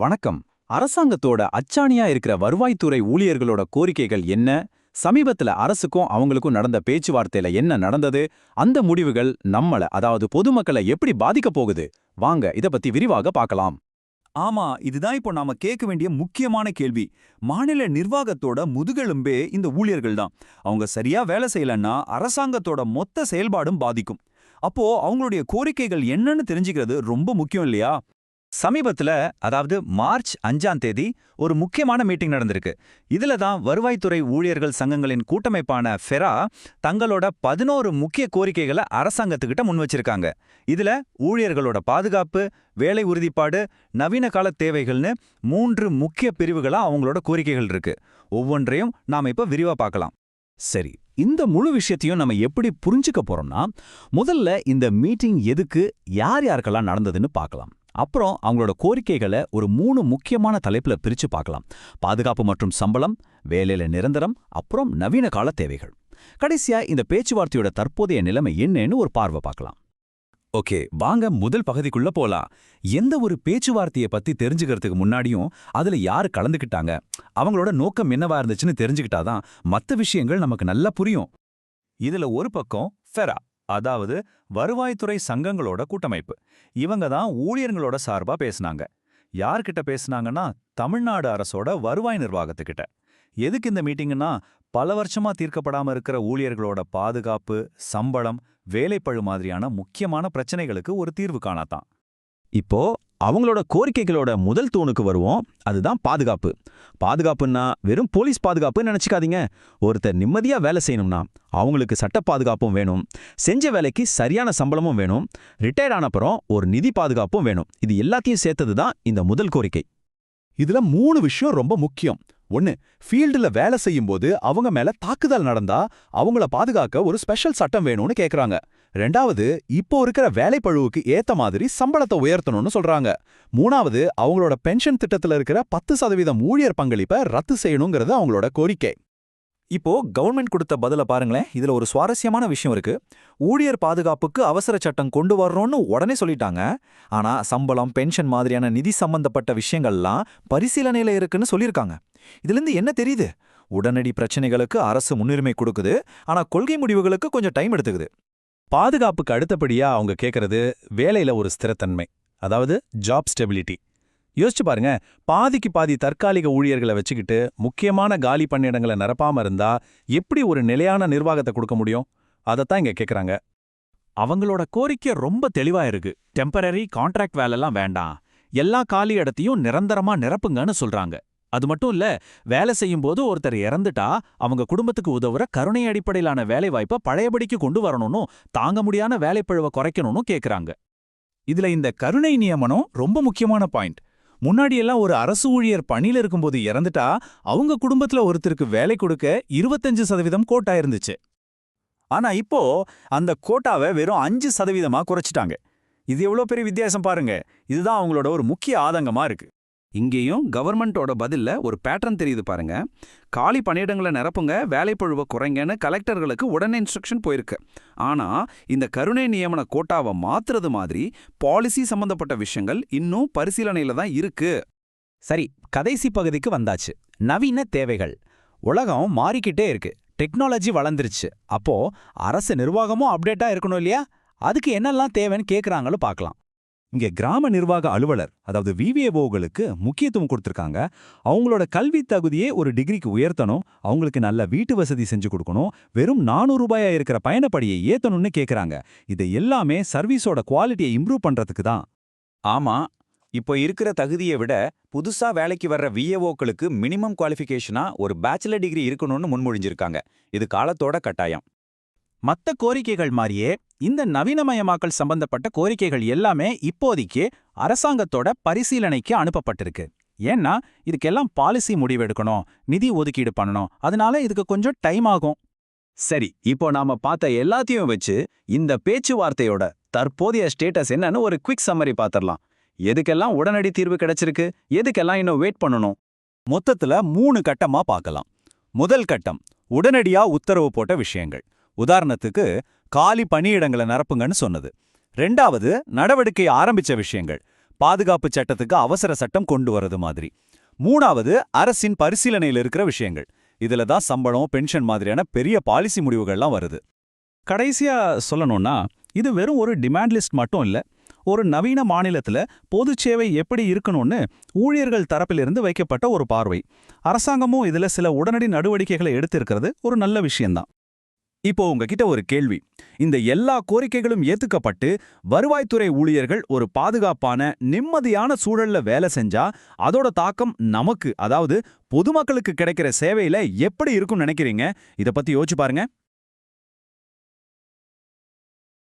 வணக்கம். அரசாங்கத்தோட அச்சாணியா இருக்கிற வருவாய்த்துறை ஊழியர்களோட கோரிக்கைகள் என்ன? சமீபத்துல அரசுக்கும் அவங்களுக்கும் நடந்த பேச்சுவார்த்தையில என்ன நடந்தது? அந்த முடிவுகள் அதாவது பொதுமக்களை எப்படி பாதிக்க போகுது? வாங்க இத பத்தி விரிவாக பார்க்கலாம். ஆமா, இதுதான் இப்போ நாம கேட்க வேண்டிய முக்கியமான கேள்வி. மாநில நிர்வாகத்தோட முதுகெலும்பே இந்த ஊழியர்கள் தான். அவங்க சரியா வேலை செய்யலன்னா அரசாங்கத்தோட மொத்த செயல்பாடும் பாதிக்கும். அப்போ அவங்களுடைய கோரிக்கைகள் என்னன்னு தெரிஞ்சுக்கிறது ரொம்ப முக்கியம் இல்லையா? சமீபத்துல, அதாவது மார்ச் 5ஆம் தேதி ஒரு முக்கியமான மீட்டிங் நடந்திருக்கு. இதுல தான் வருவாய்த்துறை ஊழியர்கள் சங்கங்களின் கூட்டமைப்பான ஃபெரா தங்களோட 11 முக்கிய கோரிக்கைகளை அரசாங்கத்துக்கிட்ட முன் வச்சிருக்காங்க. இதுல ஊழியர்களோட பாதுகாப்பு, வேலை உறுதிப்பாடு, நவீன கால தேவைகள்னு 3 முக்கிய பிரிவுகளா அவங்களோட கோரிக்கைகள் இருக்கு. ஒவ்வொன்றையும் நாம இப்ப விரிவா பார்க்கலாம். சரி, இந்த முழு விஷயத்தையும் நம்ம எப்படி புரிஞ்சுக்க போறோம்னா, முதல்ல இந்த மீட்டிங் எதுக்கு, யார் யாருக்கெல்லாம் நடந்ததுன்னு பார்க்கலாம். அப்புறம் அவங்களோட கோரிக்கைகளை ஒரு 3 முக்கியமான தலைப்புல பிரிச்சு பார்க்கலாம். பாதுகாப்பு மற்றும் சம்பளம், வேலையில நிரந்தரம், அப்புறம் நவீன கால தேவைகள். கடைசியா இந்த பேச்சுவார்த்தையோட தற்போதைய நிலைமை என்னன்னு ஒரு பார்வை பார்க்கலாம். ஓகே, வாங்க முதல் பகுதிக்குள்ள போலாம். எந்த ஒரு பேச்சுவார்த்தையை பத்தி தெரிஞ்சுக்கிறதுக்கு முன்னாடியும் அதுல யாரு கலந்துக்கிட்டாங்க, அவங்களோட நோக்கம் என்னவா இருந்துச்சுன்னு தெரிஞ்சுக்கிட்டாதான் மற்ற விஷயங்கள் நமக்கு நல்லா புரியும். இதுல ஒரு பக்கம் ஃபெரா, அதாவது வருவாய்த்துறை சங்கங்களோட கூட்டமைப்பு. இவங்க தான் ஊழியர்களோட சார்பா பேசுனாங்க. யார்கிட்ட பேசுனாங்கன்னா, தமிழ்நாடு அரசோட வருவாய் நிர்வாகத்துக்கிட்ட. எதுக்கு இந்த மீட்டிங்னா, பல வருஷமா தீர்க்கப்படாம இருக்கிற ஊழியர்களோட பாதுகாப்பு, சம்பளம், வேலைப்பழு மாதிரியான முக்கியமான பிரச்சனைகளுக்கு ஒரு தீர்வு காணாதான். இப்போ அவங்களோட கோரிக்கைகளோட முதல் தூணுக்கு வருவோம். அதுதான் பாதுகாப்பு. பாதுகாப்புன்னா வெறும் போலீஸ் பாதுகாப்புன்னு நினைச்சுக்காதீங்க. ஒருத்தர் நிம்மதியா வேலை செய்யணும்னா அவங்களுக்கு சட்ட பாதுகாப்பும் வேணும், செஞ்ச வேலைக்கு சரியான சம்பளமும் வேணும், ரிட்டையர்ட் ஆனப்புறம் ஒரு நிதி பாதுகாப்பும் வேணும். இது எல்லாத்தையும் சேர்த்தது தான் இந்த முதல் கோரிக்கை. இதுல 3 விஷயம் ரொம்ப முக்கியம். 1, ஃபீல்டுல வேலை செய்யும்போது அவங்க மேல தாக்குதல் நடந்தா அவங்கள பாதுகாக்க ஒரு ஸ்பெஷல் சட்டம் வேணும்னு கேக்குறாங்க. 2வது, இப்போ இருக்கிற வேலைப்பழுவுக்கு ஏத்த மாதிரி சம்பளத்தை உயர்த்தணும்னு சொல்றாங்க. 3வது, அவங்களோட பென்ஷன் திட்டத்துல இருக்கிற 10% ஊழியர் பங்களிப்பை ரத்து செய்யணுங்கிறது அவங்களோட கோரிக்கை. இப்போ கவர்மெண்ட் கொடுத்த பதில பாருங்களேன். இதுல ஒரு சுவாரஸ்யமான விஷயம் இருக்கு. ஊழியர் பாதுகாப்புக்கு அவசர சட்டம் கொண்டு வர்றோம்னு உடனே சொல்லிட்டாங்க. ஆனா சம்பளம், பென்ஷன் மாதிரியான நிதி சம்பந்தப்பட்ட விஷயங்கள்லாம் பரிசீலனையில இருக்குன்னு சொல்லியிருக்காங்க. இதுல இருந்து என்ன தெரியுது? உடனடி பிரச்சனைகளுக்கு அரசு முன்னுரிமை கொடுக்குது, ஆனா கொள்கை முடிவுகளுக்கு கொஞ்சம் டைம் எடுத்துக்குது. பாதுகாப்புக்கு அடுத்தபடியா அவங்க கேட்கறது வேலையில ஒரு ஸ்திரத்தன்மை, அதாவது ஜாப் ஸ்டெபிலிட்டி. யோசிச்சு பாருங்க, பாதிக்கு பாதி தற்காலிக ஊழியர்களை வச்சுக்கிட்டு முக்கியமான காலி பணியிடங்களை நிரப்பாம இருந்தா எப்படி ஒரு நிலையான நிர்வாகத்தை கொடுக்க முடியும்? அதைத்தான் இங்க கேக்குறாங்க. அவங்களோட கோரிக்கை ரொம்ப தெளிவா இருக்கு. டெம்பரரி கான்ட்ராக்ட் வேலைலாம் வேண்டாம், எல்லா காலி இடத்தையும் நிரந்தரமா நிரப்புங்கன்னு சொல்றாங்க. அது மட்டும் இல்ல, வேலை செய்யும் போது ஒருத்தர் இறந்துட்டா அவங்க குடும்பத்துக்கு உதவுற கருணை அடிப்படையிலான வேலை வாய்ப்பை பழையபடிக்கு கொண்டு வரணும்னு, தாங்க முடியாத வேலைப்பழுவை குறைக்கணும்னு கேக்குறாங்க. இதுல இந்த கருணை நியமனம் ரொம்ப முக்கியமான பாயிண்ட். முன்னாடியெல்லாம் ஒரு அரசு ஊழியர் பணியில இருக்கும்போது இறந்துட்டா அவங்க குடும்பத்துல ஒருத்தருக்கு வேலை கொடுக்க 25% கோட்டா இருந்துச்சு. ஆனா இப்போ அந்த கோட்டாவை வெறும் 5% குறைச்சிட்டாங்க. இது எவ்வளவு பெரிய வித்தியாசம் பாருங்க. இதுதான் அவங்களோட ஒரு முக்கிய ஆதங்கமா இருக்கு. இங்கேயும் கவர்மெண்டோட பதில்ல ஒரு பேட்டர்ன் தெரியுது பாருங்க. காலி பணியிடங்களை நிரப்புங்க, வேலைப்பழுவை குறைங்கன்னு கலெக்டர்களுக்கு உடனே இன்ஸ்ட்ரக்ஷன் போயிருக்கு. ஆனா இந்த கருணை நியமன கோட்டாவை மாத்துறது மாதிரி பாலிசி சம்பந்தப்பட்ட விஷயங்கள் இன்னும் பரிசீலனையில தான் இருக்கு. சரி, கடைசி பகுதிக்கு வந்தாச்சு. நவீன தேவைகள். உலகம் மாறிக்கிட்டே இருக்கு, டெக்னாலஜி வளர்ந்துருச்சு. அப்போ அரசு நிர்வாகமும் அப்டேட்டா இருக்கணும் இல்லையா? அதுக்கு என்னெல்லாம் தேவைன்னு கேட்குறாங்களும் பார்க்கலாம். இங்க கிராம நிர்வாக அலுவலர், அதாவது விவிஏஓகளுக்கு முக்கியத்துவம் கொடுத்திருக்காங்க. அவங்களோட கல்வி தகுதியே ஒரு டிகிரிக்கு உயர்த்தணும், அவங்களுக்கு நல்ல வீட்டு வசதி செஞ்சு கொடுக்கணும், வெறும் 400 ரூபாயா இருக்கிற பயணப்படியை ஏத்தணும்னு கேக்குறாங்க. இது எல்லாமே சர்வீஸோட குவாலிட்டியை இம்ப்ரூவ் பண்றதுக்கு தான். ஆமா, இப்போ இருக்கிற தகுதியை விட புதுசா வேலைக்கு வர்ற விஏஓக்களுக்கு மினிமம் குவாலிஃபிகேஷனா ஒரு பேச்சுலர் டிகிரி இருக்கணும்னு முன்மொழிஞ்சிருக்காங்க. இது காலத்தோட கட்டாயம். மத்த கோரிக்கைகள் மாதிரியே இந்த நவீனமயமாக்கல் சம்பந்தப்பட்ட கோரிக்கைகள் எல்லாமே இப்போதைக்கு அரசாங்கத்தோட பரிசீலனைக்கு அனுப்பப்பட்டிருக்கு. ஏன்னா இதுக்கெல்லாம் பாலிசி முடிவெடுக்கணும், நிதி ஒதுக்கீடு பண்ணணும். அதனால இதுக்கு கொஞ்சம் டைம் ஆகும். சரி, இப்போ நாம பார்த்த எல்லாத்தையும் வச்சு இந்த பேச்சுவார்த்தையோட தற்போதைய ஸ்டேட்டஸ் என்னன்னு ஒரு குவிக் சம்மரி பார்த்துடலாம். எதுக்கெல்லாம் உடனடி தீர்வு கிடைச்சிருக்கு, எதுக்கெல்லாம் இன்னும் வெயிட் பண்ணணும்? மொத்தத்துல 3 கட்டமா பார்க்கலாம். முதல் கட்டம், உடனடியா உத்தரவு போட்ட விஷயங்கள். உதாரணத்துக்கு காலி பணியிடங்களை நிரப்புங்கன்னு சொன்னது. 2வது, நடவடிக்கை ஆரம்பிச்ச விஷயங்கள். பாதுகாப்பு சட்டத்துக்கு அவசர சட்டம் கொண்டு வரது மாதிரி. 3வது அரசின் பரிசீலனையில் இருக்கிற விஷயங்கள். இதுல தான் சம்பளம், பென்ஷன் மாதிரியான பெரிய பாலிசி முடிவுகள்லாம் வருது. கடைசியா சொல்லணும்னா இது வெறும் ஒரு டிமாண்ட் லிஸ்ட் மட்டும் இல்ல. ஒரு நவீன மாநிலத்துல பொதுச் சேவை எப்படி இருக்கணும்னு ஊழியர்கள் தரப்பிலிருந்து வைக்கப்பட்ட ஒரு பார்வை. அரசாங்கமும் இதுல சில உடனடி நடவடிக்கைகளை எடுத்திருக்கிறது ஒரு நல்ல விஷயம்தான். இப்போ உங்ககிட்ட ஒரு கேள்வி. இந்த எல்லா கோரிக்கைகளும் ஏத்துக்கப்பட்டு வருவாய்த்துறை ஊழியர்கள் ஒரு பாதுகாப்பான, நிம்மதியான சூழல்ல வேலை செஞ்சா அதோட தாக்கம் நமக்கு, அதாவது பொதுமக்களுக்கு கிடைக்கிற சேவையில எப்படி இருக்கும்னு நினைக்கிறீங்க? இத பத்தி யோசிச்சு பாருங்க.